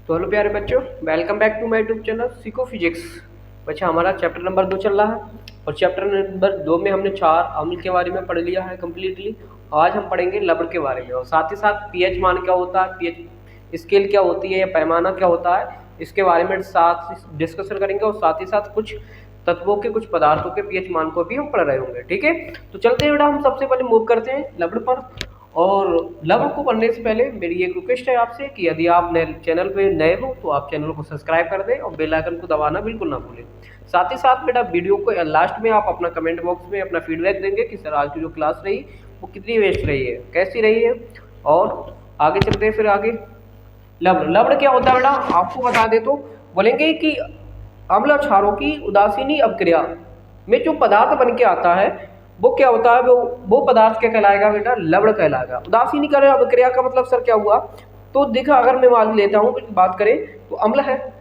तो हेलो प्यारे बच्चों, welcome back to my YouTube channel सीखो फिजिक्स। बच्चा हमारा चैप्टर नंबर 2 चल रहा है और चैप्टर नंबर 2 में हमने 4 अम्ल के बारे में पढ़ लिया है कम्प्लीटली। आज हम पढ़ेंगे लवण के बारे में और साथ ही साथ पीएच मान क्या होता है, पीएच स्केल क्या होती है या पैमाना क्या होता है, इसके बारे में साथ डिस्कशन करेंगे और साथ ही साथ कुछ तत्वों के, कुछ पदार्थों के पीएच मान को भी हम पढ़ रहे होंगे। ठीक है, तो चलते हैं बेटा, हम सबसे पहले मूव करते हैं लवण पर। और लवण को पढ़ने से पहले मेरी एक रिक्वेस्ट है आपसे कि यदि आप नए चैनल पे नए हो तो आप चैनल को सब्सक्राइब कर दें और बेल आइकन को दबाना बिल्कुल ना भूलें। साथ ही साथ बेटा वीडियो को लास्ट में आप अपना कमेंट बॉक्स में अपना फीडबैक देंगे कि सर आज की जो क्लास रही वो कितनी वेस्ट रही है, कैसी रही है। और आगे चलते हैं फिर आगे। लवण लवण क्या होता है बेटा, आपको बता दे तो बोलेंगे कि अम्ल क्षारों की उदासीनी अभिक्रिया में जो पदार्थ बन के आता है वो क्या होता है, वो पदार्थ क्या कहलाएगा बेटा, लवण कहलाएगा। उदासीनीकरण अभिक्रिया का मतलब सर क्या हुआ, तो देखा अगर मैं मान लेता हूँ बात करें तो अम्ल है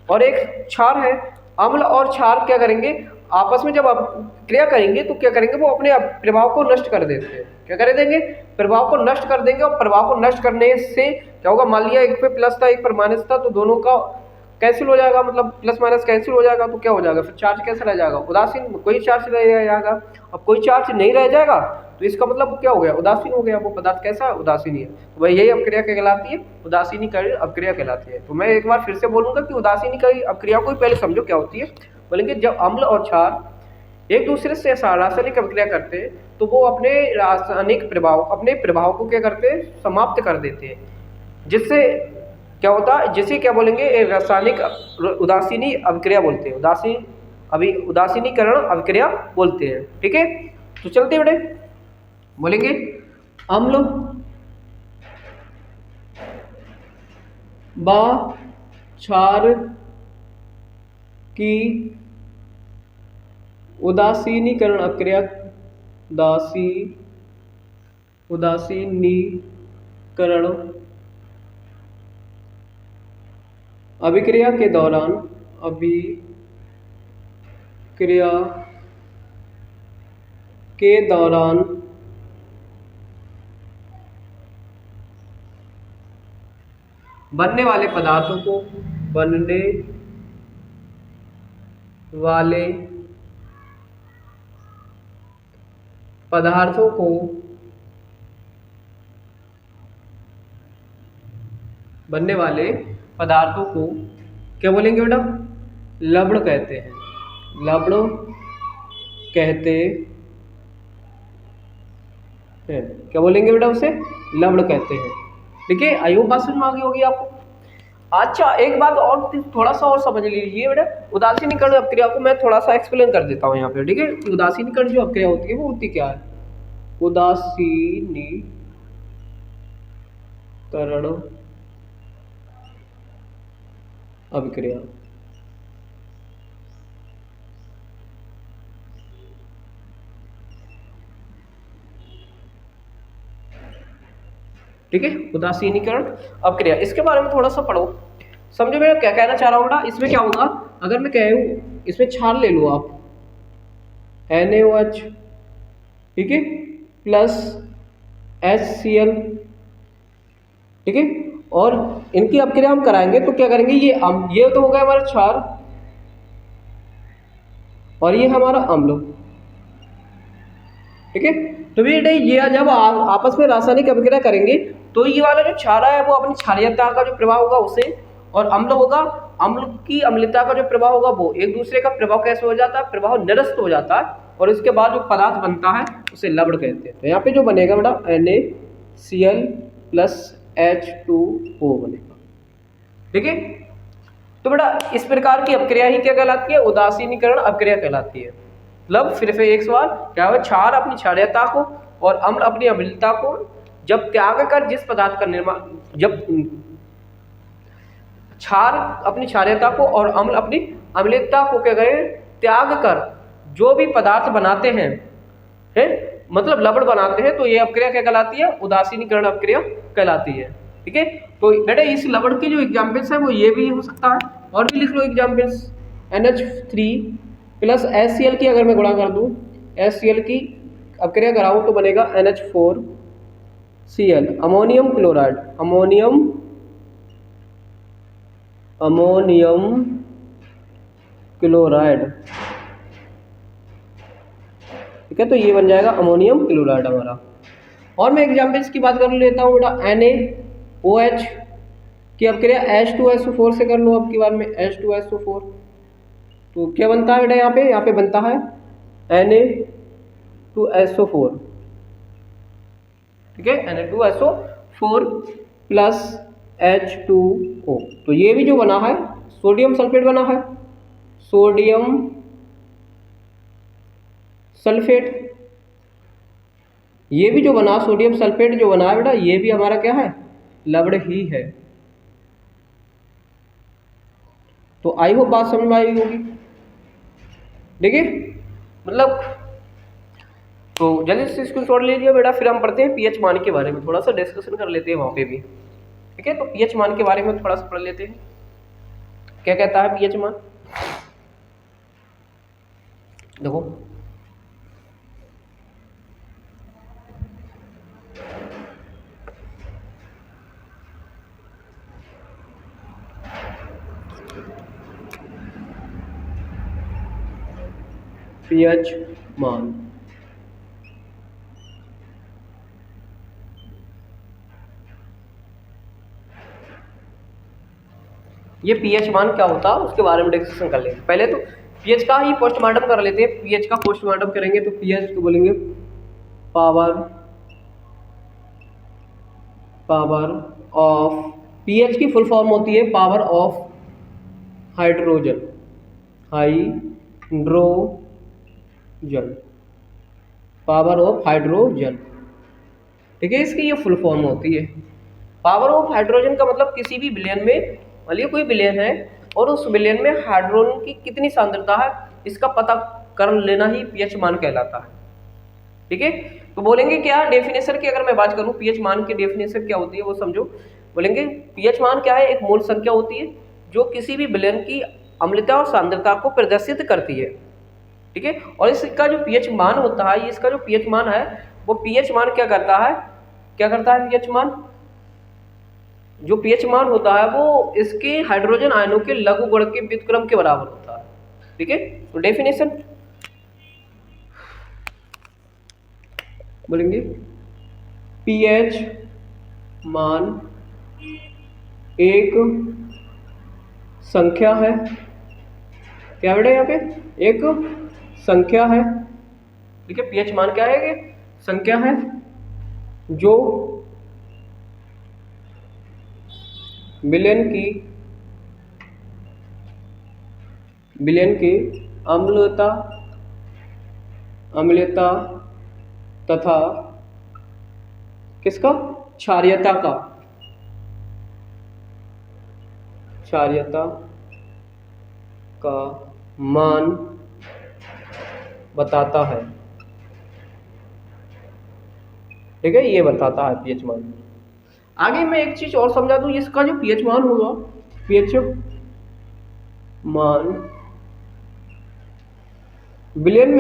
और एक क्षार है। अम्ल और क्षार क्या करेंगे, आपस में जब आप क्रिया करेंगे तो क्या करेंगे, वो अपने प्रभाव को नष्ट कर देते हैं। क्या कर देंगे, प्रभाव को नष्ट कर देंगे। और प्रभाव को नष्ट करने से क्या होगा, मान लिया एक पे प्लस था एक पर माइनस था तो दोनों का कैंसिल हो जाएगा, मतलब प्लस माइनस कैंसिल हो जाएगा तो क्या हो जाएगा, फिर चार्ज कैसे रह जाएगा, उदासीन, कोई चार्ज रह जाएगा। अब कोई चार्ज नहीं रह जाएगा तो इसका मतलब क्या हो गया, उदासीन हो गया। वो पदार्थ कैसा है, उदासीन है। तो वही यही अभिक्रिया क्या कहलाती है, उदासीनीकरण अभिक्रिया कहलाती है। तो मैं एक बार फिर से बोलूंगा कि उदासीनीकरण अभिक्रिया को पहले समझो क्या होती है। बोलेंगे जब अम्ल और क्षार एक दूसरे से रासायनिक अभिक्रिया करते हैं तो वो अपने रासायनिक प्रभाव, अपने प्रभाव को क्या करते हैं, समाप्त कर देते हैं। जिससे क्या होता है, जिसे क्या बोलेंगे, रासायनिक उदासीनी अभिक्रिया बोलते हैं। उदासीनीकरण अभिक्रिया बोलते हैं। ठीक है, तो चलते हैं बेटे, बोलेंगे अम्ल व क्षार की उदासीनीकरण अभिक्रिया, उदासीनीकरण अभिक्रिया के दौरान बनने वाले पदार्थों को क्या बोलेंगे बेटा, लवण कहते हैं। लवण कहते हैं, क्या बोलेंगे बेटा, उसे लवण कहते हैं। ठीक है, आई होप बात समझ में आ गई होगी आपको। अच्छा, एक बात और थोड़ा सा और समझ लीजिए बेटा, उदासीनीकरण अभिक्रिया को मैं थोड़ा सा एक्सप्लेन कर देता हूँ यहाँ पे। ठीक है, उदासीनीकरण जो अभिक्रिया होती है वो होती क्या है, उदासीनीकरण अभिक्रिया। ठीक है, उदासीनीकरण अभिक्रिया, इसके बारे में थोड़ा सा पढ़ो, समझो मैं क्या कहना चाह रहा हूँ बेटा। इसमें क्या होगा, अगर मैं कहूँ इसमें क्षार ले लो आप, NaOH, ठीक है, प्लस HCl, ठीक है, और इनकी अभिक्रिया हम कराएंगे तो क्या करेंगे, ये तो हो गया हमारा क्षार और ये हमारा अम्ल। ठीक है, तो ये जब आपस में रासायनिक अभिक्रिया करेंगे तो ये वाला जो क्षार है वो अपनी क्षारीयता का जो प्रभाव होगा उसे, और अम्ल होगा, अम्ल की अम्लता का जो प्रभाव होगा वो एक दूसरे का प्रभाव कैसे हो जाता है, प्रभाव निरस्त हो जाता है और इसके बाद जो पदार्थ बनता है उसे लवण कहते हैं। तो यहाँ पे जो बनेगा बेटा NaCl प्लस H2O बनेगा। ठीक है, तो बेटा इस प्रकार की अभिक्रिया ही क्या कहलाती है, उदासीनीकरण अभिक्रिया कहलाती है। मतलब फिर से एक सवाल क्या है, क्षार अपनी क्षारीयता को और अम्ल अपनी अम्लता को जब त्याग कर जिस पदार्थ का निर्माण, जब क्षार अपनी क्षारीयता को और अम्ल अपनी अम्लता को क्या करें, त्याग कर जो भी पदार्थ बनाते हैं, मतलब लवण बनाते हैं, तो ये अभिक्रिया क्या कहलाती है, उदासीनीकरण अभिक्रिया कहलाती है। ठीक है, तो बेटा इस लवण के जो एग्जाम्पल्स हैं वो ये भी हो सकता है, और भी लिख लो एग्जाम्पल्स। NH3 प्लस HCl की अगर मैं गुणा कर दूं, HCl की अभिक्रिया कराऊं तो बनेगा NH4Cl, ammonium chloride, ammonium ammonium chloride. ठीक है, तो ये बन जाएगा अमोनियम क्लोराइड हमारा। और मैं एग्जाम्पल्स की बात कर लेता हूँ बेटा, NaOH की अब क्रिया H2SO4 से कर लो। अब की बार में H2SO4, तो क्या बनता है बेटा यहाँ पे बनता है Na2SO4। ठीक है, Na2SO4 प्लस H2O। तो ये भी जो बना है सोडियम सल्फेट बना है, सोडियम सल्फेट। ये भी जो बना सोडियम सल्फेट जो बना है बेटा, ये भी हमारा क्या है, लवण ही है। तो आई होप बात समझ में आई होगी। देखिए मतलब, तो जल्दी से इसको छोड़ लीजिए बेटा, फिर हम पढ़ते हैं पीएच मान के बारे में, थोड़ा सा डिस्कशन कर लेते हैं वहाँ पे भी। ठीक है, तो पीएच मान के बारे में थोड़ा सा पढ़ लेते हैं, क्या कहता है पीएच मान। देखो पीएच मान, ये पीएच मान क्या होता है उसके बारे में डिस्कशन कर लेते हैं। पहले तो पीएच का ही पोस्टमार्टम कर लेते हैं। पीएच का पोस्टमार्टम करेंगे तो पीएच को बोलेंगे पावर ऑफ, पीएच की फुल फॉर्म होती है power of hydrogen, power of hydrogen. ठीक है, इसकी ये फुल फॉर्म होती है। पावर ऑफ हाइड्रोजन का मतलब किसी भी विलयन में, मान लीजिए कोई विलयन है और उस विलयन में हाइड्रोजन की कितनी सांद्रता है, इसका पता कर लेना ही पीएच मान कहलाता है। ठीक है, तो बोलेंगे क्या डेफिनेशन की अगर मैं बात करूं, पीएच मान की डेफिनेशन क्या होती है वो समझो। बोलेंगे पीएच मान क्या है, एक मूल संख्या होती है जो किसी भी विलयन की अम्लता और सांद्रता को प्रदर्शित करती है। ठीक है, और इसका जो पीएच मान होता है, इसका जो पीएच मान है वो पीएच मान क्या करता है पीएच मान, जो पीएच मान होता है वो इसके हाइड्रोजन आयनों के लघु गुण के व्युत्क्रम के बराबर होता है। ठीक है, तो डेफिनेशन बोलेंगे पीएच मान एक संख्या है, क्या बेटा यहाँ पे एक संख्या है। ठीक है, पीएच मान क्या है, कि संख्या है जो विलयन की अम्लता तथा किसका, क्षारीयता का मान बताता है। ठीक है, ये बताता है पीएच मान। आगे मैं एक चीज और समझा दूं, इसका जो पीएच मान होगा, पीएच मान विलयन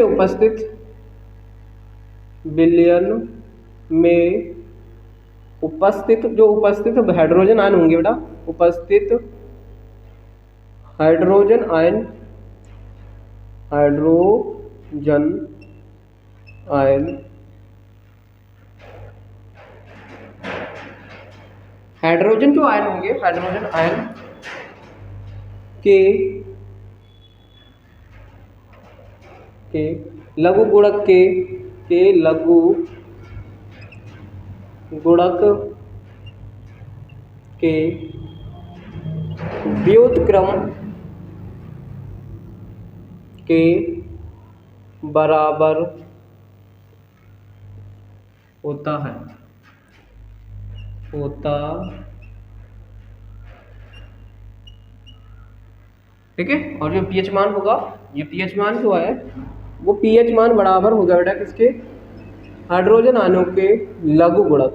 में उपस्थित जो उपस्थित हाइड्रोजन आयन होंगे बेटा, उपस्थित हाइड्रोजन आयन हाइड्रोजन जो आयन होंगे, हाइड्रोजन आयन के लघु गुणक के लघु गुणक के व्युत्क्रम के बराबर होता है। ठीक है, और जो पीएच मान होगा, ये पीएच मान जो है वो पीएच मान बराबर होगा बेटा किसके, हाइड्रोजन आयनों के लघु गुणक।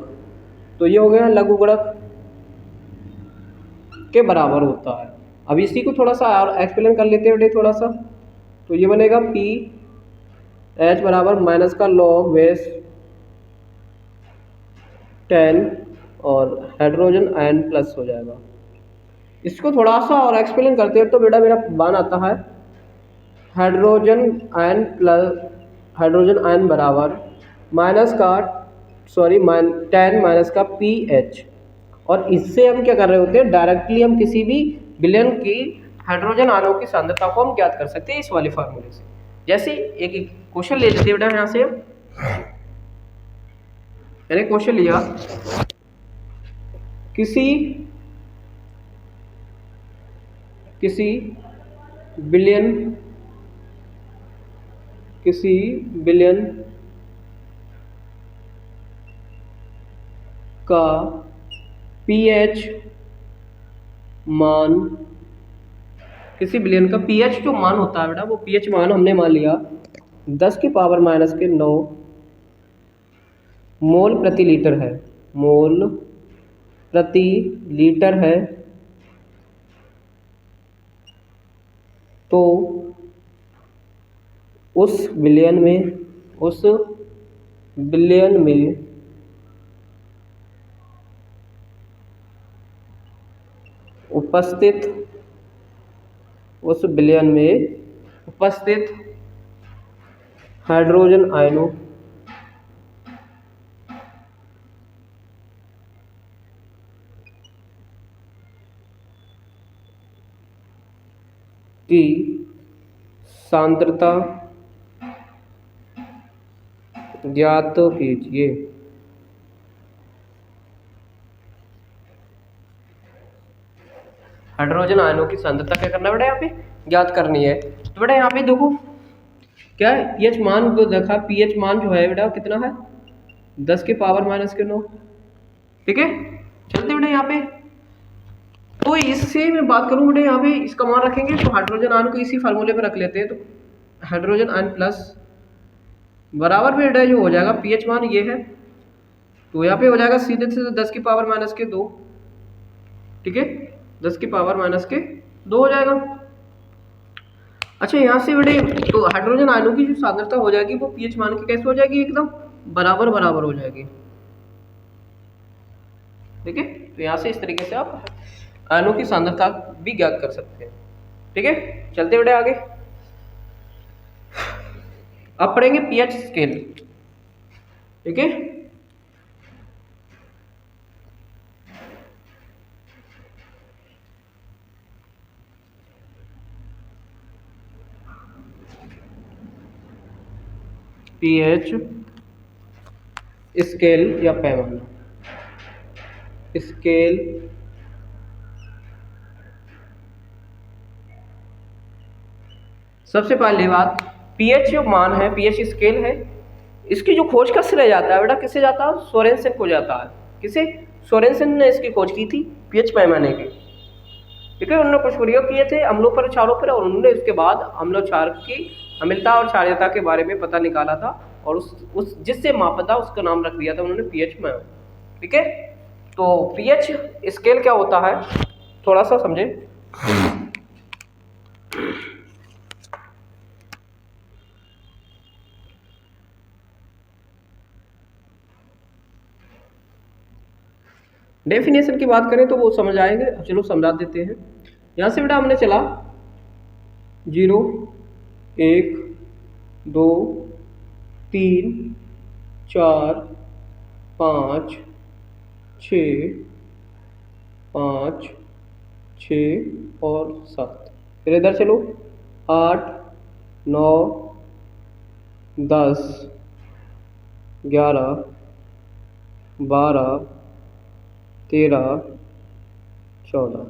तो ये हो गया लघु गुणक के बराबर होता है। अब इसी को थोड़ा सा और एक्सप्लेन कर लेते हैं बेटे थोड़ा सा। तो ये बनेगा पी एच बराबर माइनस का लॉग बेस 10 और हाइड्रोजन आयन प्लस हो जाएगा। इसको थोड़ा सा और एक्सप्लेन करते हैं तो बेटा मेरा मान आता है हाइड्रोजन आयन बराबर माइनस का 10 माइनस का pH। और इससे हम क्या कर रहे होते हैं, डायरेक्टली हम किसी भी विलयन की हाइड्रोजन अणुओं की सांद्रता को हम ज्ञात कर सकते हैं इस वाले फार्मूले से। जैसे एक क्वेश्चन ले लेते हैं बेटा, यहाँ से मैंने क्वेश्चन लिया, किसी विलयन का pH मान, किसी विलयन का pH जो मान होता है बेटा, वो pH मान हमने मान लिया 10 की पावर माइनस के 9 मोल प्रति लीटर है, मोल प्रति लीटर है। तो उस विलयन में उपस्थित हाइड्रोजन आयनों की सांद्रता ज्ञात कीजिए। हाइड्रोजन आयनों की सांद्रता क्या करना है बेटा, यहाँ पे ज्ञात करनी है। तो बेटा यहाँ पे देखो क्या है, pH मान को देखा, pH मान जो है बेटा कितना है 10 की पावर माइनस के 9। ठीक है, चलते बेटा यहाँ पे। तो इससे मैं बात करूँ बेटा, यहाँ पे इसका मान रखेंगे तो हाइड्रोजन आयन को इसी फार्मूले पे रख लेते हैं। तो हाइड्रोजन आयन प्लस बराबर बेटा जो हो जाएगा pH मान ये है, तो यहाँ पे हो जाएगा सीधे से 10 की पावर माइनस के 2। ठीक है, 10 की पावर माइनस के 2 हो जाएगा। अच्छा, यहाँ से बेटे तो हाइड्रोजन आयनों की जो सांद्रता हो जाएगी वो pH मान की कैसे हो जाएगी, एकदम बराबर हो जाएगी। ठीक है, तो यहाँ से इस तरीके से आप आयनों की सांद्रता भी ज्ञात कर सकते हैं। ठीक है, चलते बेटे आगे। अब पढ़ेंगे pH स्केल। ठीक है, pH स्केल या पैमाना, स्केल सबसे पहली बात pH जो मान है, pH स्केल है, इसकी जो खोज का श्रेय जाता है बेटा किससे जाता है, सोरेनसन को जाता है। किसे, सोरेनसन ने इसकी खोज की थी pH पैमाने की। ठीक है, उन्होंने कुछ प्रयोग किए थे अम्लों पर, क्षारों पर, और उन्होंने उसके बाद अम्ल क्षार की अम्लता और क्षारीयता के बारे में पता निकाला था, और उस जिससे मापा था उसका नाम रख दिया था उन्होंने pH मान। ठीक है, तो pH स्केल क्या होता है थोड़ा सा समझे। डेफिनेशन की बात करें तो वो समझ आएंगे, चलो समझा देते हैं। यहाँ से बेटा हमने चला 0 1 2 3 4 5 6 5 6 और 7, फिर इधर चलो 8 9 10 11 12 13 14।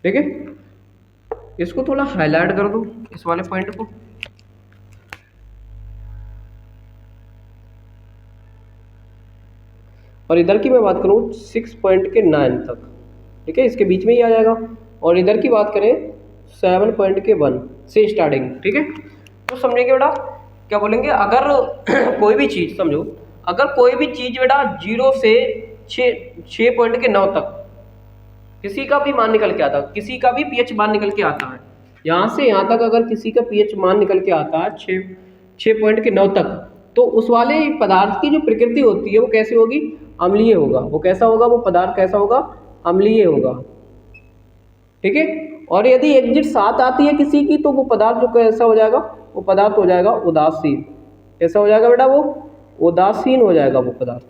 ठीक है, इसको थोड़ा हाईलाइट कर दो इस वाले पॉइंट को। और इधर की मैं बात करूँ 6.9 तक। ठीक है, इसके बीच में ही आ जाएगा। और इधर की बात करें 7.1 से स्टार्टिंग। ठीक है, तो समझेंगे बेटा क्या बोलेंगे, अगर कोई भी चीज़ समझो, अगर कोई भी चीज़ बेटा 0 से 6.9 तक किसी का भी मान निकल के आता है, किसी का भी pH मान निकल के आता है, यहाँ से यहाँ तक अगर किसी का pH मान निकल के आता है 6.9 तक, तो उस वाले पदार्थ की जो प्रकृति होती है वो कैसे होगी, अम्लीय होगा। वो कैसा होगा, वो पदार्थ कैसा होगा, अम्लीय होगा। ठीक है। और यदि एग्जिट 7 आती है किसी की तो वो पदार्थ जो कैसा हो जाएगा, वो पदार्थ हो जाएगा उदासीन। कैसा हो जाएगा बेटा, वो उदासीन हो जाएगा वो पदार्थ।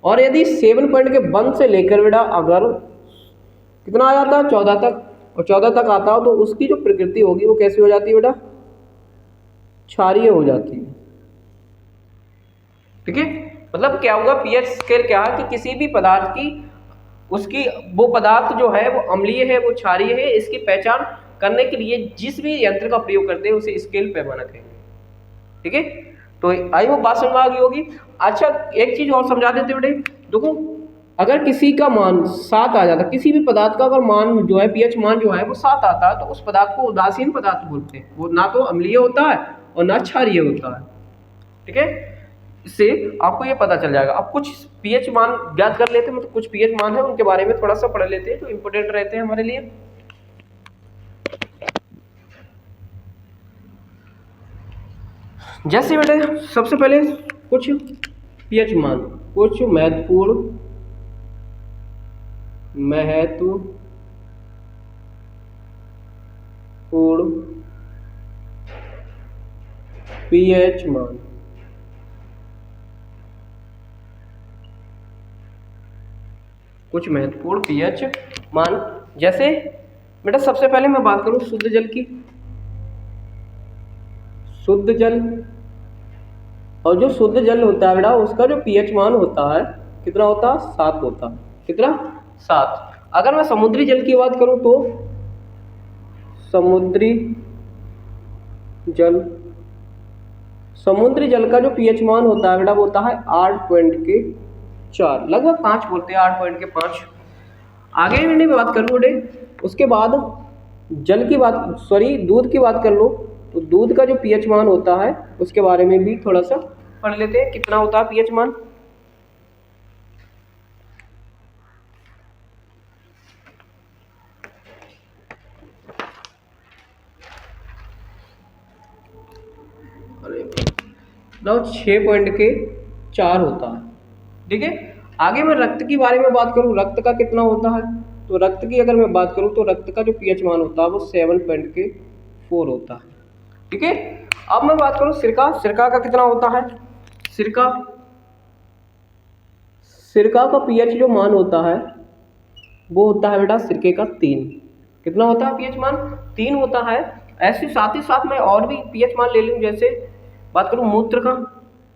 और यदि 7 पॉइंट के 1 से लेकर बेटा अगर कितना आ जाता है 14 तक, और 14 तक आता हो तो उसकी जो प्रकृति होगी वो कैसी हो जाती है बेटा, क्षारीय हो जाती है। ठीक है, मतलब क्या होगा, पीएच स्केल क्या है कि किसी भी पदार्थ की उसकी वो पदार्थ जो है वो अम्लीय है, वो क्षारीय है, इसकी पहचान करने के लिए जिस भी यंत्र का प्रयोग करते हैं उसे स्केल पैमाना कहेंगे। ठीक है, तो आई वो बात समझ में आ गई होगी। अच्छा एक चीज और समझा देते बेटे, देखो अगर किसी का मान 7 आ जाता, किसी भी पदार्थ का अगर मान जो है पीएच मान जो है वो 7 आता है तो उस पदार्थ को उदासीन पदार्थ बोलते हैं। वो ना तो अम्लीय होता है और ना क्षारीय होता है। ठीक है, इससे आपको ये पता चल जाएगा। अब कुछ पीएच मान ज्ञात कर लेते हैं, मतलब कुछ पीएच मान है उनके बारे में थोड़ा सा पढ़ लेते हैं जो इंपॉर्टेंट रहते हैं हमारे लिए। जैसे बेटे सबसे पहले कुछ पीएच मान, कुछ महत्वपूर्ण पीएच मान। कुछ महत्वपूर्ण पीएच मान, जैसे बेटा सबसे पहले मैं बात करूं शुद्ध जल की। शुद्ध जल, और जो शुद्ध जल होता है बेटा उसका जो पीएच मान होता है कितना होता है, 7 होता है। कितना, 7। अगर मैं समुद्री जल की बात करूं तो समुद्री जल का जो पीएच मान होता है बेटा वो होता है 8.4, लगभग 5 बोलते हैं, 8.5। आगे मैंने बात कर लूँ बेटे, उसके बाद दूध की बात कर लो तो दूध का जो पीएच मान होता है उसके बारे में भी थोड़ा सा पढ़ लेते हैं। कितना होता है पीएच मान, ना 6.4 होता है। ठीक है, आगे मैं रक्त की बारे में बात करूं, रक्त का कितना होता है, तो रक्त की अगर मैं बात करूं तो रक्त का जो पीएच मान होता है वो 7.4 होता है। ठीक है, अब मैं बात करूं सिरका का कितना होता है। सिरका का पीएच जो मान होता है वो होता है बेटा सिरके का 3। कितना होता है पीएच मान, 3 होता है। ऐसे साथ ही साथ मैं और भी पीएच मान ले लूँ, जैसे बात करूं मूत्र का,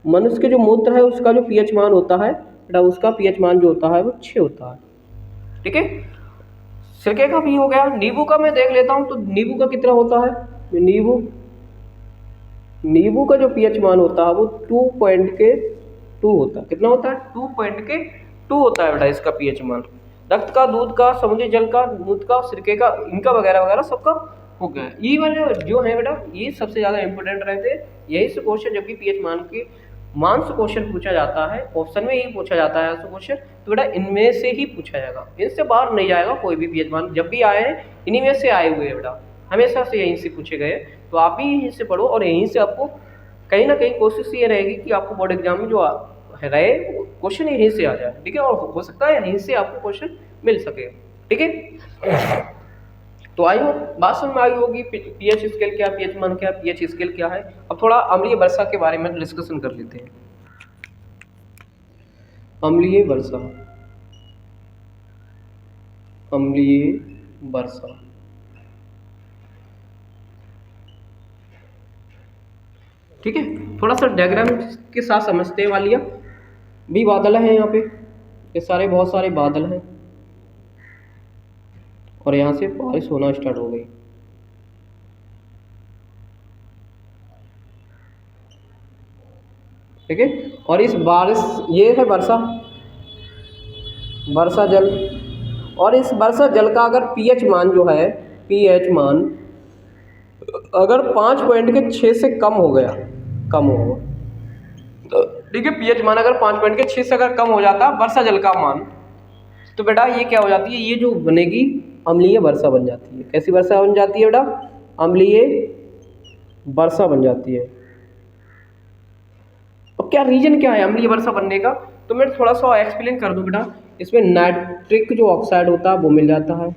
मनुष्य के जो मूत्र है उसका जो पीएच मान होता है बेटा उसका पीएच मान जो होता है वो 6 होता है। ठीक है, सिरके का भी हो गया। नींबू का मैं देख लेता हूं तो नींबू का कितना होता है, नींबू का जो पीएच मान होता है वो 2.2 होता है। कितना होता है, 2.2 होता है बेटा इसका पीएच मान। रक्त का, दूध का, समुद्री जल का, दूध का, सिरके का, इनका वगैरह वगैरह सबका हो गया। ये वाले जो है बेटा ये सबसे ज़्यादा इंपॉर्टेंट रहते हैं। यही से क्वेश्चन जब भी पीएच मान से क्वेश्चन पूछा जाता है, ऑप्शन में यही पूछा जाता है क्वेश्चन, तो बेटा इनमें से ही पूछा जाएगा, इनसे बाहर नहीं जाएगा कोई भी पीएच मान। जब भी आए हैं इन्हीं में से आए हुए हैं बेटा, हमेशा से यहीं से पूछे गए। तो आप भी यहीं से पढ़ो और यहीं से आपको कहीं ना कहीं कोशिश ये रहेगी कि आपको बोर्ड एग्जाम में जो रहे क्वेश्चन यहीं से आ जाए। ठीक है, और हो सकता है यहीं से आपको क्वेश्चन मिल सके। ठीक है, तो आई हो बात समझ में आई होगी पीएच स्केल क्या, पीएच मान क्या, पीएच स्केल क्या है। अब थोड़ा अम्लीय वर्षा के बारे में डिस्कशन कर लेते हैं। अम्लीय वर्षा, ठीक है, थोड़ा सा डायग्राम के साथ समझते हैं। वालिया भी बादल हैं यहाँ पे, ये सारे बहुत सारे बादल हैं और यहाँ से बारिश होना स्टार्ट हो गई। ठीक है, और इस बारिश, ये है वर्षा जल, और इस वर्षा जल का अगर पीएच मान जो है, पीएच मान अगर 5.6 से कम होगा, ठीक है, पीएच मान अगर 5.6 से अगर कम हो जाता वर्षा जल का मान, तो बेटा ये क्या हो जाती है, ये जो बनेगी अम्लीय वर्षा बन जाती है। कैसी वर्षा बन जाती है बेटा, अम्लीय वर्षा बन जाती है। अब क्या रीजन क्या है अम्लीय वर्षा बनने का, तो मैं थोड़ा सा एक्सप्लेन कर दूं बेटा। इसमें नाइट्रिक जो ऑक्साइड होता है वो मिल जाता है,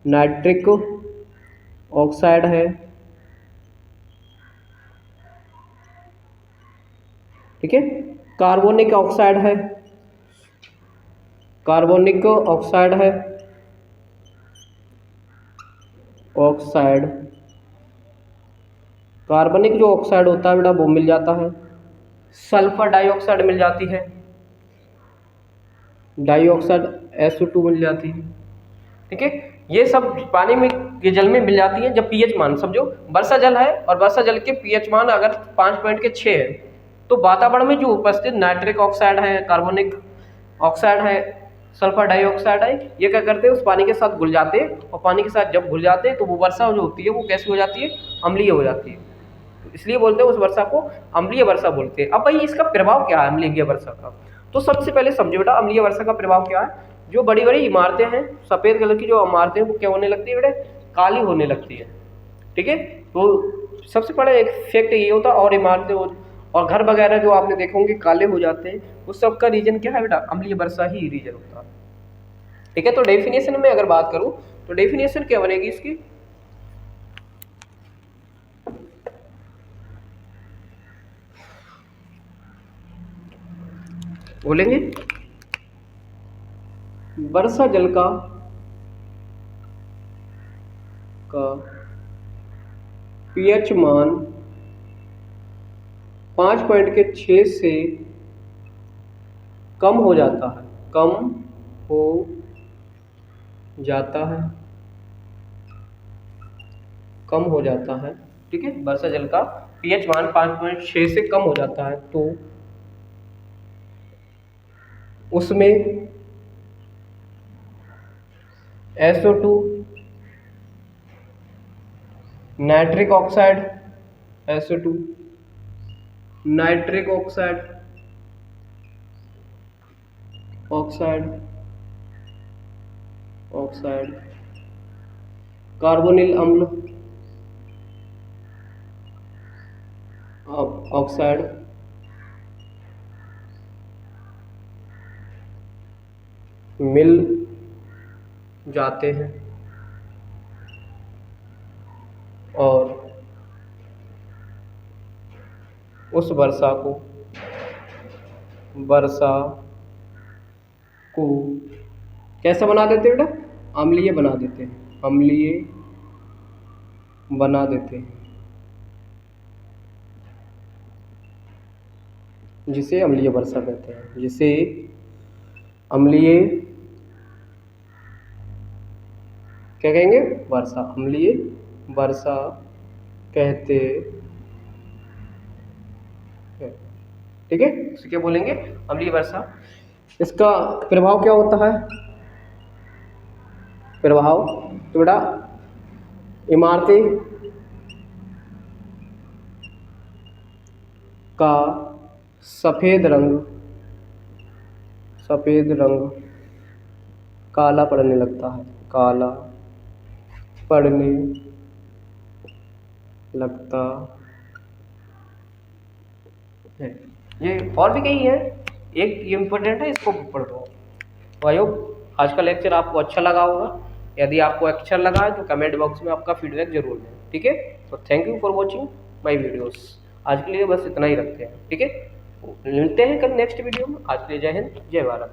नाइट्रिक ऑक्साइड है, ठीक है। कार्बोनिक ऑक्साइड है, कार्बोनिक ऑक्साइड है, ऑक्साइड, कार्बनिक जो ऑक्साइड होता है बेटा वो मिल जाता है। सल्फर डाइऑक्साइड मिल जाती है, डाइऑक्साइड SO2 मिल जाती है, ठीक है। ये सब पानी में के जल में मिल जाती है जब pH मान, समझो वर्षा जल है और वर्षा जल के pH मान अगर 5.6 है तो वातावरण में जो उपस्थित नाइट्रिक ऑक्साइड है, कार्बोनिक ऑक्साइड है, सल्फर डाइऑक्साइड है, ये क्या करते हैं उस पानी के साथ घुल जाते हैं और पानी के साथ जब घुल जाते हैं तो वो वर्षा जो होती है वो कैसी हो जाती है, अम्लीय हो जाती है। तो इसलिए बोलते हैं उस वर्षा को अम्लीय वर्षा बोलते हैं। अब भाई इसका प्रभाव क्या है अम्लीय वर्षा का, तो सबसे पहले समझो बेटा अम्लीय वर्षा का प्रभाव क्या है। जो बड़ी बड़ी इमारतें हैं, सफ़ेद कलर की जो इमारतें हैं वो क्या होने लगती है बेटा, काली होने लगती है, ठीक है। तो सबसे बड़ा एक फैक्ट ये होता है, और इमारतें और घर वगैरह जो आपने देखे होंगे काले हो जाते हैं, उस सब का रीजन क्या है बेटा, अम्लीय वर्षा ही रीजन होता है, ठीक है। तो डेफिनेशन में अगर बात करूं तो डेफिनेशन क्या बनेगी इसकी, बोलेंगे वर्षा जल का pH मान 5.6 से कम हो जाता है, कम हो जाता है, कम हो जाता है, ठीक है। वर्षा जल का pH मान 5.6 से कम हो जाता है तो उसमें SO2, nitric oxide, SO2, nitric oxide, oxide, oxide, carbonyl अम्ल, ऑक्साइड, मिल जाते हैं और उस वर्षा को कैसा बना देते हैं बेटा, अम्लीय बना देते हैं, अम्लीय बना देते हैं, जिसे अम्लीय वर्षा कहते हैं, जिसे अम्लीय क्या कहेंगे, वर्षा, अम्लीय वर्षा कहते हैं, ठीक है। इसे क्या बोलेंगे, अम्लीय वर्षा। इसका प्रभाव क्या होता है, प्रभाव तो बेटा इमारतें का सफ़ेद रंग काला पड़ने लगता है, काला पड़ने लगता है। ये और भी कई है, एक ये इम्पोर्टेंट है, इसको पढ़ दो। तो आई होप आज का लेक्चर आपको अच्छा लगा होगा। यदि आपको अच्छा लगा है तो कमेंट बॉक्स में आपका फीडबैक जरूर दें, ठीक है। तो thank you for watching my videos. आज के लिए बस इतना ही रखते हैं, ठीक है। मिलते हैं कल नेक्स्ट वीडियो में। आज के लिए जय हिंद, जय भारत।